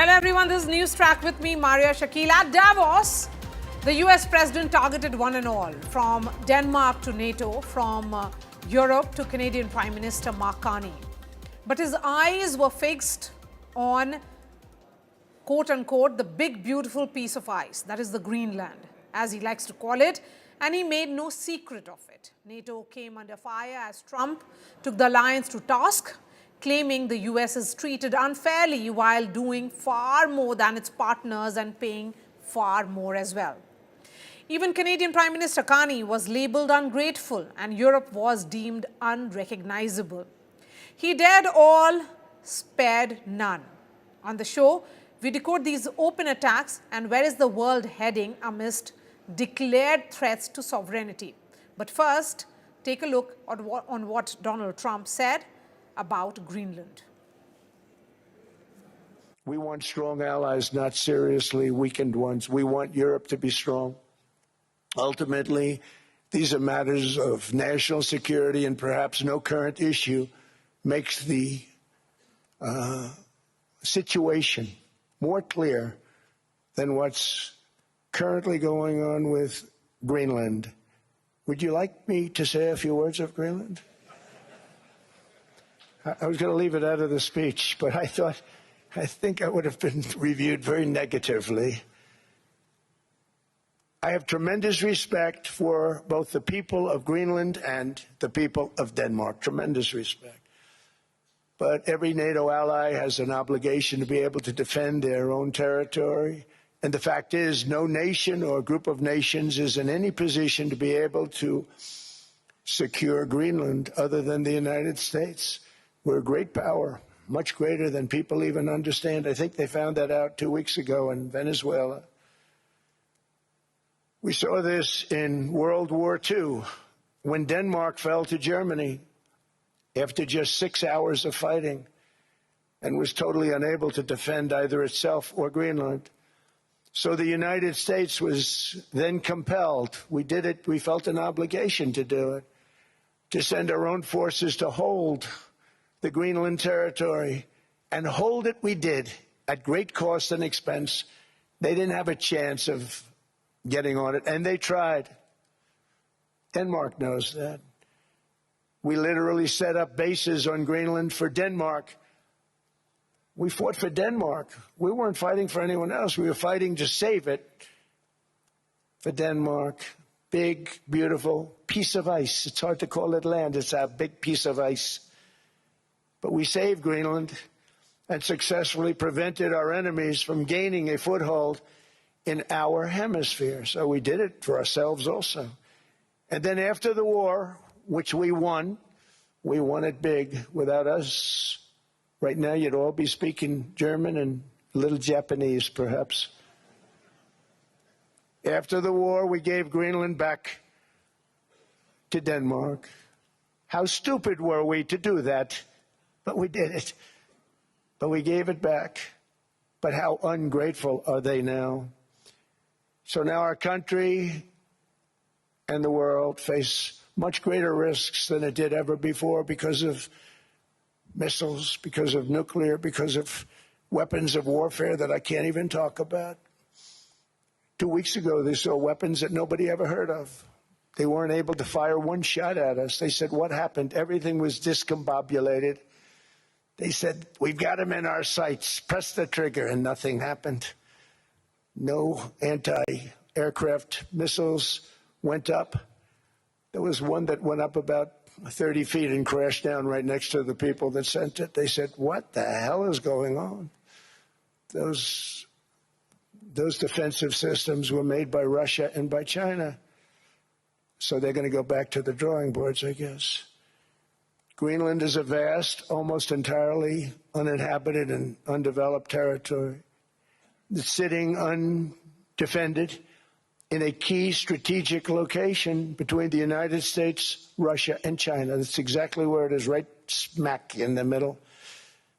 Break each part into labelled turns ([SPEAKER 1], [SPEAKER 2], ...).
[SPEAKER 1] Hello everyone, this is NewsTrack with me, Marya, Shakil. At Davos, the US president targeted one and all, from Denmark to NATO, from Europe to Canadian Prime Minister Carney. But his eyes were fixed on, quote-unquote, the big beautiful piece of ice, that is the Greenland, as he likes to call it, and he made no secret of it. NATO came under fire as Trump took the alliance to task, claiming the US is treated unfairly while doing far more than its partners and paying far more as well. Even Canadian Prime Minister Carney was labelled ungrateful and Europe was deemed unrecognizable. He dared all, spared none. On the show, we decode these open attacks and where is the world heading amidst declared threats to sovereignty. But first, take a look on what Donald Trump said about Greenland.
[SPEAKER 2] We want strong allies, not seriously weakened ones. We want Europe to be strong. Ultimately, these are matters of national security, and perhaps no current issue makes the situation more clear than what's currently going on with Greenland. Would you like me to say a few words of Greenland? I was going to leave it out of the speech, but I think I would have been reviewed very negatively. I have tremendous respect for both the people of Greenland and the people of Denmark, tremendous respect. But every NATO ally has an obligation to be able to defend their own territory. And the fact is, no nation or group of nations is in any position to be able to secure Greenland other than the United States. We're a great power, much greater than people even understand. I think they found that out 2 weeks ago in Venezuela. We saw this in World War II, when Denmark fell to Germany after just 6 hours of fighting and was totally unable to defend either itself or Greenland. So the United States was then compelled, we did it, we felt an obligation to do it, to send our own forces to hold the Greenland territory, and hold it we did at great cost and expense. They didn't have a chance of getting on it, and they tried. Denmark knows that. We literally set up bases on Greenland for Denmark. We fought for Denmark. We weren't fighting for anyone else. We were fighting to save it for Denmark. Big, beautiful piece of ice. It's hard to call it land. It's a big piece of ice. But we saved Greenland and successfully prevented our enemies from gaining a foothold in our hemisphere. So we did it for ourselves also. And then after the war, which we won it big. Without us, right now you'd all be speaking German and a little Japanese, perhaps. After the war, we gave Greenland back to Denmark. How stupid were we to do that? But we did it. But we gave it back. But how ungrateful are they now? So now our country and the world face much greater risks than it did ever before because of missiles, because of nuclear, because of weapons of warfare that I can't even talk about. 2 weeks ago, they saw weapons that nobody ever heard of. They weren't able to fire one shot at us. They said, what happened? Everything was discombobulated. They said, we've got them in our sights. Press the trigger, and nothing happened. No anti-aircraft missiles went up. There was one that went up about 30 feet and crashed down right next to the people that sent it. They said, what the hell is going on? Those defensive systems were made by Russia and by China. So they're going to go back to the drawing boards, I guess. Greenland is a vast, almost entirely uninhabited and undeveloped territory that's sitting undefended in a key strategic location between the United States, Russia, and China. That's exactly where it is, right smack in the middle.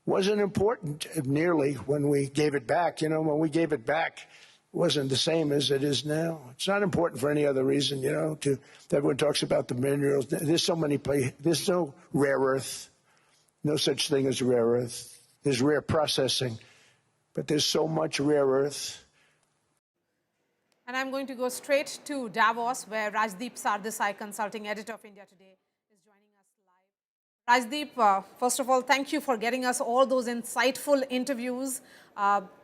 [SPEAKER 2] Wasn't important nearly when we gave it back. You know, when we gave it back, it wasn't the same as it is now. It's not important for any other reason, you know, everyone talks about the minerals. There's so many places. There's no rare earth, no such thing as rare earth. There's rare processing. but there's so much rare earth.
[SPEAKER 1] And I'm going to go straight to Davos, where Rajdeep Sardesai, consulting editor of India Today, is joining us live. Rajdeep, first of all, thank you for getting us all those insightful interviews.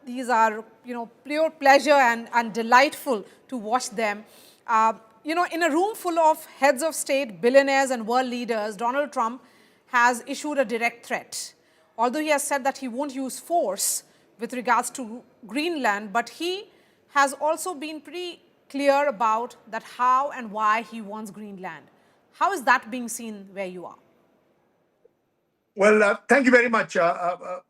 [SPEAKER 1] These are, pure pleasure and delightful to watch them. In a room full of heads of state, billionaires, and world leaders, Donald Trump has issued a direct threat. Although he has said that he won't use force with regards to Greenland, but he has also been pretty clear about that how and why he wants Greenland. How is that being seen where you are?
[SPEAKER 3] Well, thank you very much,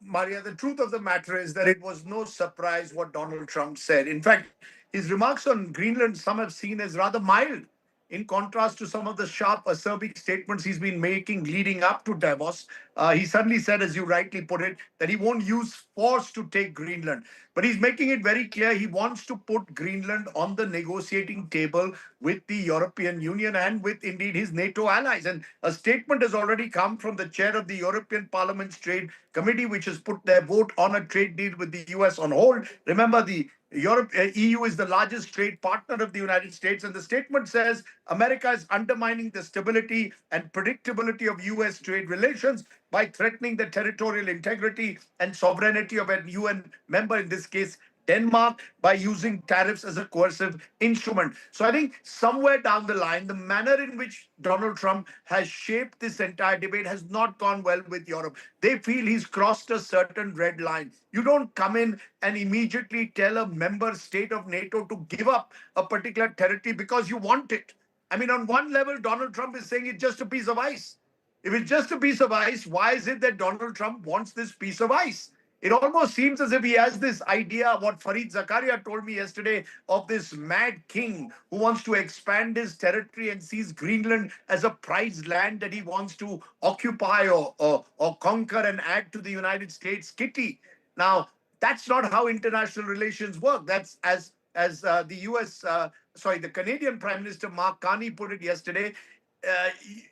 [SPEAKER 3] Marya. The truth of the matter is that it was no surprise what Donald Trump said. In fact, his remarks on Greenland, some have seen as rather mild, in contrast to some of the sharp, acerbic statements he's been making leading up to Davos. He suddenly said, as you rightly put it, that he won't use force to take Greenland. But he's making it very clear he wants to put Greenland on the negotiating table with the European Union and with indeed his NATO allies. And a statement has already come from the chair of the European Parliament's Trade Committee, which has put their vote on a trade deal with the US on hold. Remember, the EU is the largest trade partner of the United States, and the statement says America is undermining the stability and predictability of US trade relations by threatening the territorial integrity and sovereignty of a UN member, in this case, Denmark, by using tariffs as a coercive instrument. So I think somewhere down the line, the manner in which Donald Trump has shaped this entire debate has not gone well with Europe. They feel he's crossed a certain red line. You don't come in and immediately tell a member state of NATO to give up a particular territory because you want it. I mean, on one level, Donald Trump is saying it's just a piece of ice. If it's just a piece of ice, why is it that Donald Trump wants this piece of ice? It almost seems as if he has this idea, what Fareed Zakaria told me yesterday, of this mad king who wants to expand his territory and sees Greenland as a prized land that he wants to occupy or conquer and add to the United States kitty. Now, that's not how international relations work. That's the Canadian Prime Minister Mark Carney put it yesterday.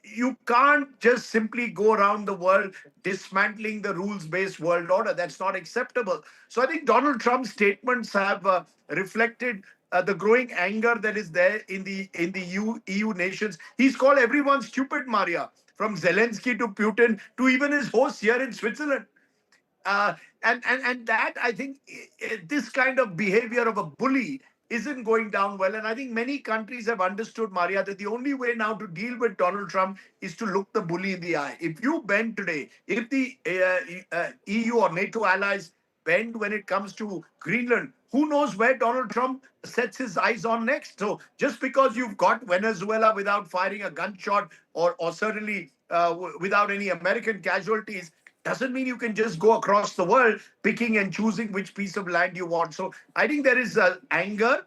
[SPEAKER 3] You can't just simply go around the world dismantling the rules-based world order. That's not acceptable. So I think Donald Trump's statements have reflected the growing anger that is there in the EU nations. He's called everyone stupid, Marya, from Zelensky to Putin to even his host here in Switzerland. And that, I think, this kind of behavior of a bully isn't going down well. And I think many countries have understood, Marya, that the only way now to deal with Donald Trump is to look the bully in the eye. If you bend today, if the EU or NATO allies bend when it comes to Greenland, who knows where Donald Trump sets his eyes on next? So just because you've got Venezuela without firing a gunshot or certainly without any American casualties, doesn't mean you can just go across the world picking and choosing which piece of land you want. So I think there is anger,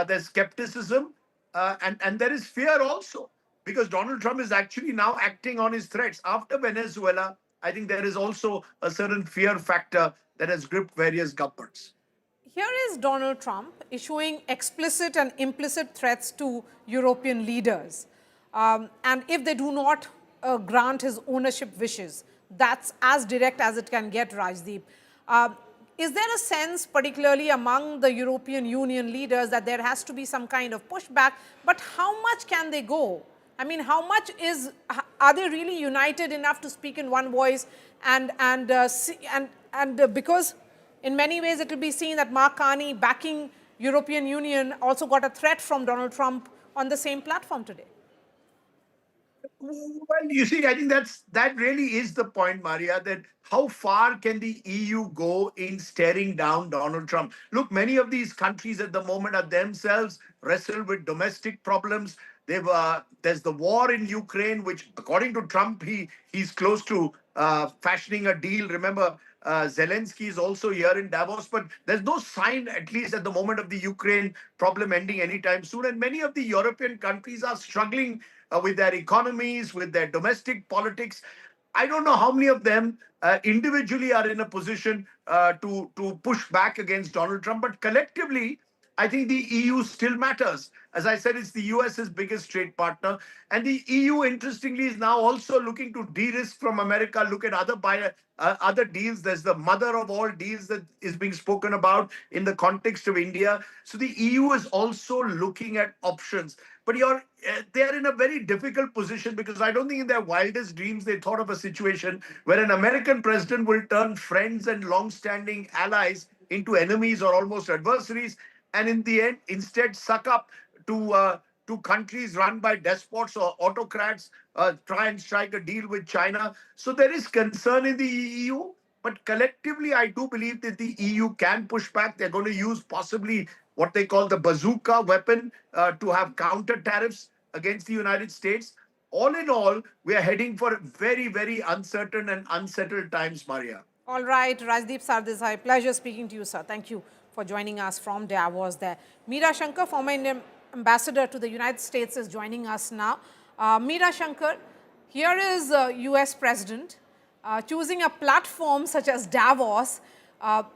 [SPEAKER 3] there's skepticism, and there is fear also, because Donald Trump is actually now acting on his threats. After Venezuela, I think there is also a certain fear factor that has gripped various governments.
[SPEAKER 1] Here is Donald Trump issuing explicit and implicit threats to European leaders. And if they do not grant his ownership wishes, that's as direct as it can get, Rajdeep. Is there a sense, particularly among the European Union leaders, that there has to be some kind of pushback? But how much can they go? I mean, how much are they really united enough to speak in one voice? Because in many ways it will be seen that Mark Carney, backing European Union, also got a threat from Donald Trump on the same platform today.
[SPEAKER 3] Well, you see, I think that really is the point, Marya, that how far can the EU go in staring down Donald Trump? Look, many of these countries at the moment are themselves wrestled with domestic problems. There's the war in Ukraine, which, according to Trump, he's close to fashioning a deal. Remember, Zelensky is also here in Davos, but there's no sign, at least at the moment, of the Ukraine problem ending anytime soon. And many of the European countries are struggling with their economies, with their domestic politics. I don't know how many of them individually are in a position to push back against Donald Trump, but collectively, I think the EU still matters. As I said, it's the US's biggest trade partner. And the EU, interestingly, is now also looking to de-risk from America, look at other deals. There's the mother of all deals that is being spoken about in the context of India. So the EU is also looking at options. But they are in a very difficult position because I don't think in their wildest dreams they thought of a situation where an American president will turn friends and long-standing allies into enemies or almost adversaries, and in the end, instead suck up to countries run by despots or autocrats, try and strike a deal with China. So there is concern in the EU, but collectively, I do believe that the EU can push back. They're going to use possibly what they call the bazooka weapon to have counter tariffs against the United States. All in all, we are heading for very, very uncertain and unsettled times, Marya.
[SPEAKER 1] All right, Rajdeep Sardesai, pleasure speaking to you, sir. Thank you for joining us from Davos there. Meera Shankar, former Indian ambassador to the United States, is joining us now. Meera Shankar, here is US President choosing a platform such as Davos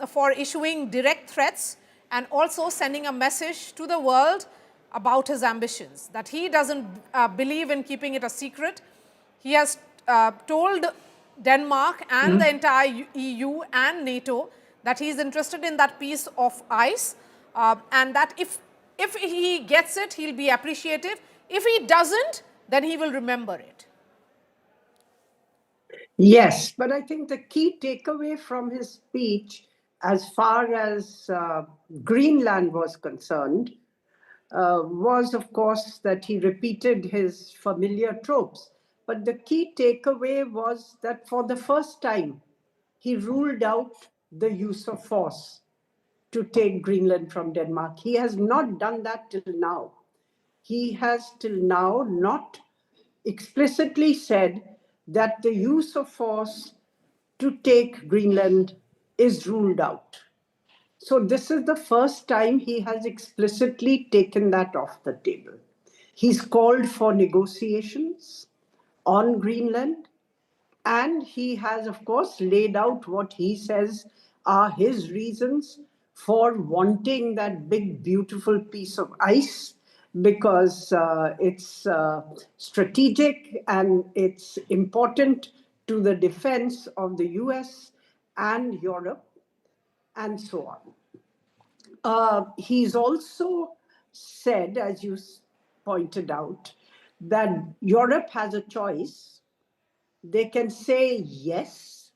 [SPEAKER 1] for issuing direct threats and also sending a message to the world about his ambitions, that he doesn't believe in keeping it a secret. He has told Denmark and the entire EU and NATO that he is interested in that piece of ice, and that if he gets it, he'll be appreciative. If he doesn't, then he will remember it.
[SPEAKER 4] Yes, but I think the key takeaway from his speech, as far as Greenland was concerned, was, of course, that he repeated his familiar tropes. But the key takeaway was that for the first time, he ruled out the use of force to take Greenland from Denmark. He has not done that till now. He has till now not explicitly said that the use of force to take Greenland is ruled out. So this is the first time he has explicitly taken that off the table. He's called for negotiations on Greenland, and he has, of course, laid out what he says are his reasons for wanting that big, beautiful piece of ice, because it's strategic and it's important to the defense of the US and Europe, and so on. He's also said, as you pointed out, that Europe has a choice. They can say yes,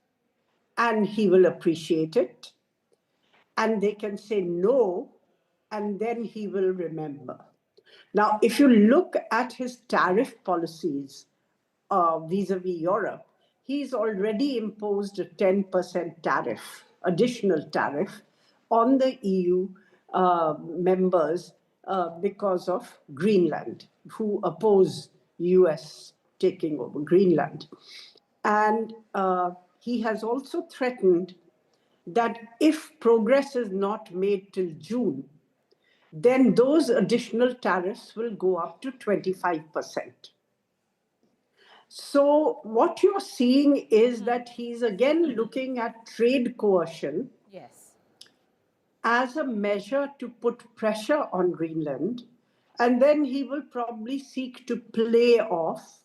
[SPEAKER 4] and he will appreciate it. And they can say no, and then he will remember. Now, if you look at his tariff policies vis-a-vis Europe, he's already imposed a 10% tariff, additional tariff, on the EU members because of Greenland, who oppose US taking over Greenland. And he has also threatened that if progress is not made till June, then those additional tariffs will go up to 25%. So what you're seeing is that he's again looking at trade coercion,
[SPEAKER 1] yes,
[SPEAKER 4] as a measure to put pressure on Greenland, and then he will probably seek to play off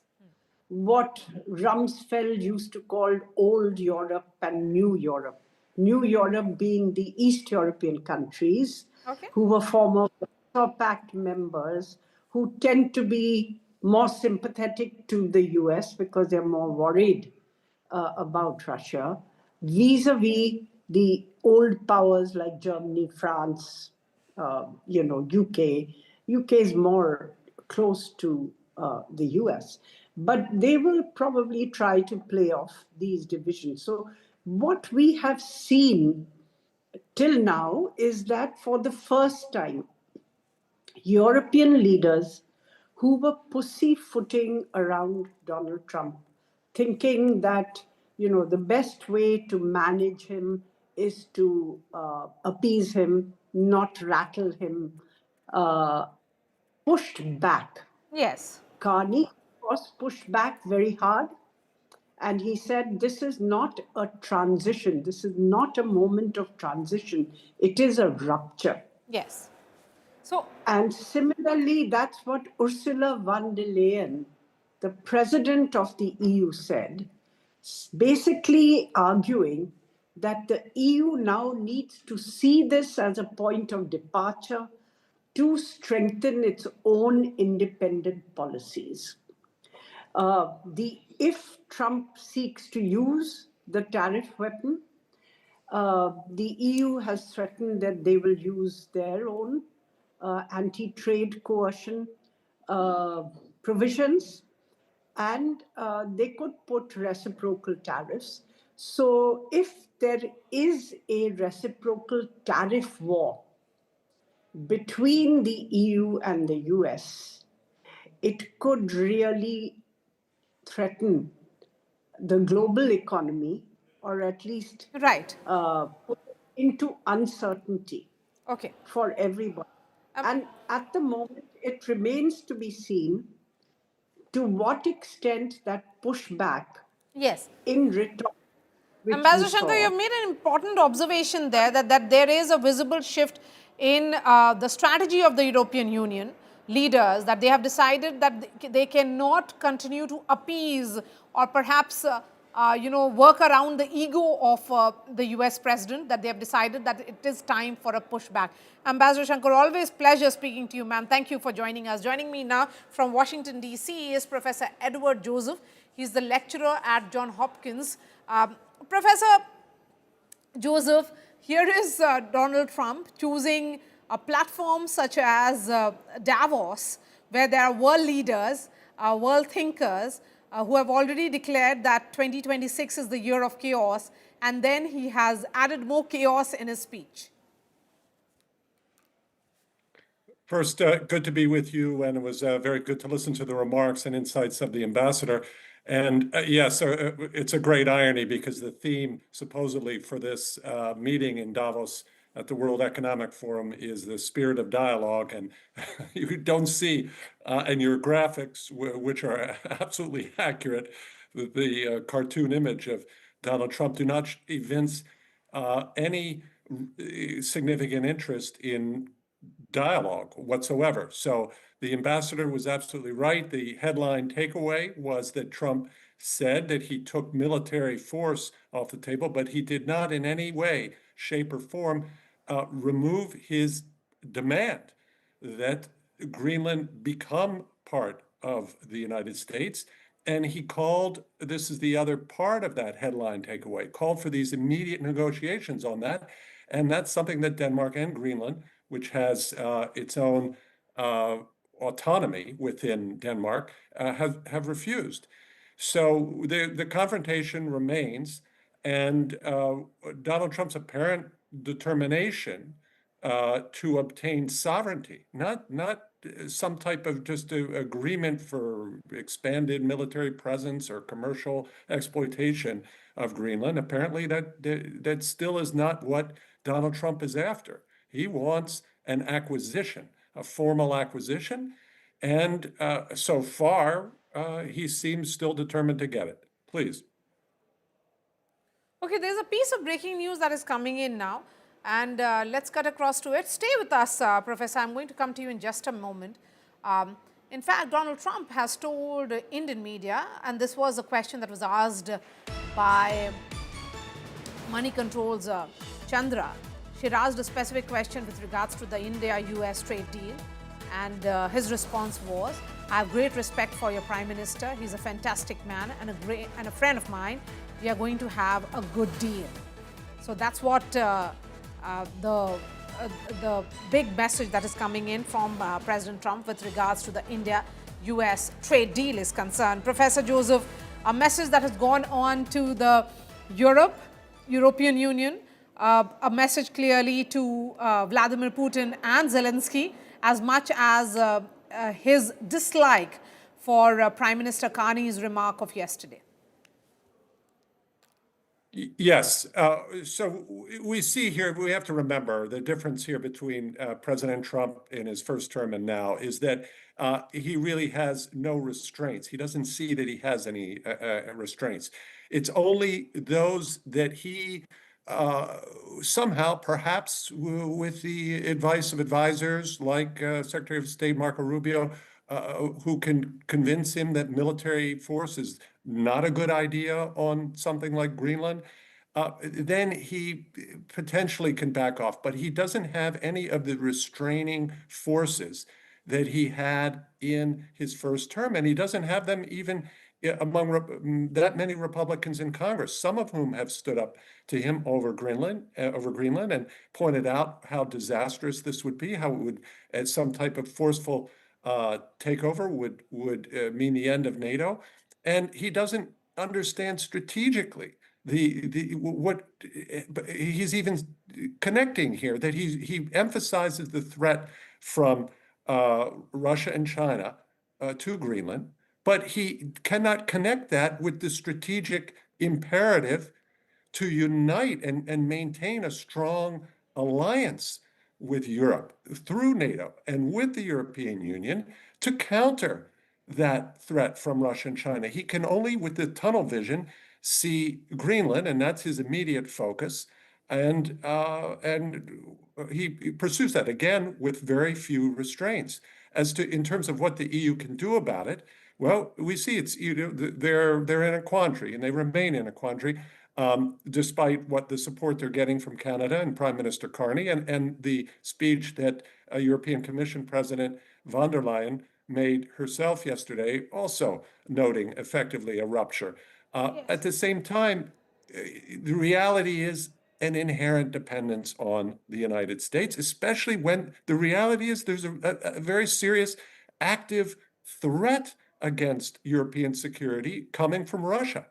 [SPEAKER 4] what Rumsfeld used to call old Europe and new Europe. New Europe being the East European countries,
[SPEAKER 1] okay,
[SPEAKER 4] who were former Warsaw Pact members, who tend to be more sympathetic to the US because they're more worried about Russia, vis-a-vis the old powers like Germany, France, UK. UK is more close to the US, but they will probably try to play off these divisions. So what we have seen till now is that for the first time, European leaders who were pussyfooting around Donald Trump, thinking that the best way to manage him is to appease him, not rattle him, pushed back.
[SPEAKER 1] yes,
[SPEAKER 4] Carney was pushed back very hard, and he said, this is not a transition. This is not a moment of transition. It is a rupture.
[SPEAKER 1] yes. So,
[SPEAKER 4] And similarly, that's what Ursula von der Leyen, the president of the EU, said, basically arguing that the EU now needs to see this as a point of departure to strengthen its own independent policies. If Trump seeks to use the tariff weapon, the EU has threatened that they will use their own anti-trade coercion provisions, and they could put reciprocal tariffs. So if there is a reciprocal tariff war between the EU and the US, it could really threaten the global economy, or at least
[SPEAKER 1] right.
[SPEAKER 4] put it into uncertainty
[SPEAKER 1] Okay.
[SPEAKER 4] for everybody. And at the moment, it remains to be seen to what extent that pushback
[SPEAKER 1] Yes.
[SPEAKER 4] in rhetoric, which we
[SPEAKER 1] Ambassador Shankar, you
[SPEAKER 4] saw.
[SPEAKER 1] have made an important observation there that there is a visible shift in the strategy of the European Union leaders, that they have decided that they cannot continue to appease or perhaps work around the ego of the US president, that they have decided that it is time for a pushback. Ambassador Shankar, always pleasure speaking to you, ma'am. Thank you for joining us. Joining me now from Washington, D.C. is Professor Edward Joseph. He's the lecturer at Johns Hopkins. Professor Joseph, here is Donald Trump choosing a platform such as Davos, where there are world leaders, world thinkers who have already declared that 2026 is the year of chaos, and then he has added more chaos in his speech.
[SPEAKER 5] First, good to be with you, and it was very good to listen to the remarks and insights of the ambassador. And yes, it's a great irony because the theme supposedly for this meeting in Davos at the World Economic Forum is the spirit of dialogue, and you don't see in your graphics, which are absolutely accurate, the cartoon image of Donald Trump do not evince any significant interest in dialogue whatsoever. So the ambassador was absolutely right. The headline takeaway was that Trump said that he took military force off the table, but he did not in any way, shape, or form remove his demand that Greenland become part of the United States. And he called, this is the other part of that headline takeaway, called for these immediate negotiations on that. And that's something that Denmark and Greenland, which has its own autonomy within Denmark, have refused. So the confrontation remains, and Donald Trump's apparent determination to obtain sovereignty, not some type of just agreement for expanded military presence or commercial exploitation of Greenland. Apparently that still is not what Donald Trump is after. He wants an acquisition, a formal acquisition, and so far he seems still determined to get it. Please.
[SPEAKER 1] Okay, there's a piece of breaking news that is coming in now, and let's cut across to it. Stay with us, Professor. I'm going to come to you in just a moment. In fact, Donald Trump has told Indian media, and this was a question that was asked by Money Control's Chandra. She asked a specific question with regards to the India-US trade deal, and his response was, I have great respect for your Prime Minister. He's a fantastic man and a friend of mine. We are going to have a good deal. So that's what the big message that is coming in from President Trump with regards to the India-US trade deal is concerned. Professor Joseph, a message that has gone on to the European Union, a message clearly to Vladimir Putin and Zelensky, as much as his dislike for Prime Minister Carney's remark of yesterday.
[SPEAKER 5] Yes. So we see here, we have to remember the difference here between President Trump in his first term and now is that he really has no restraints. He doesn't see that he has any restraints. It's only those that he somehow, perhaps with the advice of advisors like Secretary of State Marco Rubio, who can convince him that military force is not a good idea on something like Greenland, then he potentially can back off. But he doesn't have any of the restraining forces that he had in his first term, and he doesn't have them even among that many Republicans in Congress, some of whom have stood up to him over Greenland, and pointed out how disastrous this would be, how it would, at some type of forceful takeover, would mean the end of NATO. And he doesn't understand strategically what he's even connecting here, that he emphasizes the threat from Russia and China to Greenland, but he cannot connect that with the strategic imperative to unite and maintain a strong alliance with Europe through NATO and with the European Union to counter that threat from Russia and China. He can only, with the tunnel vision, see Greenland, and that's his immediate focus. And he pursues that, again, with very few restraints. As to, in terms of what the EU can do about it, well, we see they're in a quandary, and they remain in a quandary, despite what the support they're getting from Canada and Prime Minister Carney, and the speech that European Commission President von der Leyen made herself yesterday, also noting effectively a rupture. At the same time, the reality is an inherent dependence on the United States, especially when the reality is there's a very serious active threat against European security coming from Russia.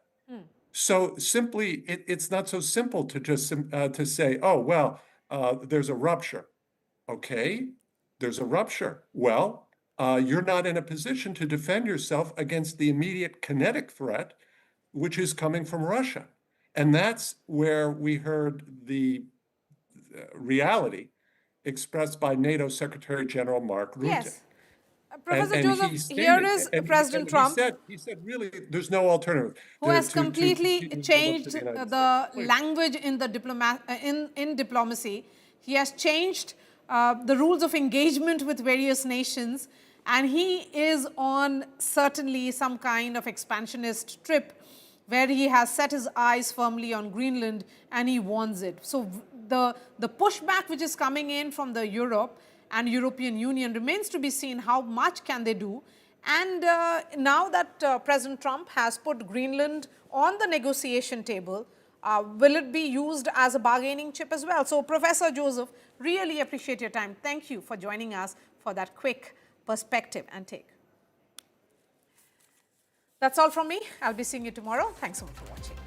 [SPEAKER 5] So simply, it's not so simple to just to say, oh, well, there's a rupture. Okay, there's a rupture. Well, you're not in a position to defend yourself against the immediate kinetic threat, which is coming from Russia. And that's where we heard the reality expressed by NATO Secretary General Mark Rutte.
[SPEAKER 1] Yes. Professor
[SPEAKER 5] And
[SPEAKER 1] Joseph,
[SPEAKER 5] he stated,
[SPEAKER 1] here is
[SPEAKER 5] and
[SPEAKER 1] President Trump,
[SPEAKER 5] he said, really, there's no alternative.
[SPEAKER 1] who has
[SPEAKER 5] to
[SPEAKER 1] completely
[SPEAKER 5] continue to look to
[SPEAKER 1] changed
[SPEAKER 5] the United
[SPEAKER 1] the
[SPEAKER 5] States.
[SPEAKER 1] language in the in diplomacy. He has changed the rules of engagement with various nations, and he is on certainly some kind of expansionist trip where he has set his eyes firmly on Greenland, and he wants it. So the pushback which is coming in from the Europe and European Union remains to be seen. How much can they do? And now that President Trump has put Greenland on the negotiation table, will it be used as a bargaining chip as well? So Professor Joseph, really appreciate your time. Thank you for joining us for that quick perspective and take. That's all from me. I'll be seeing you tomorrow. Thanks so much for watching.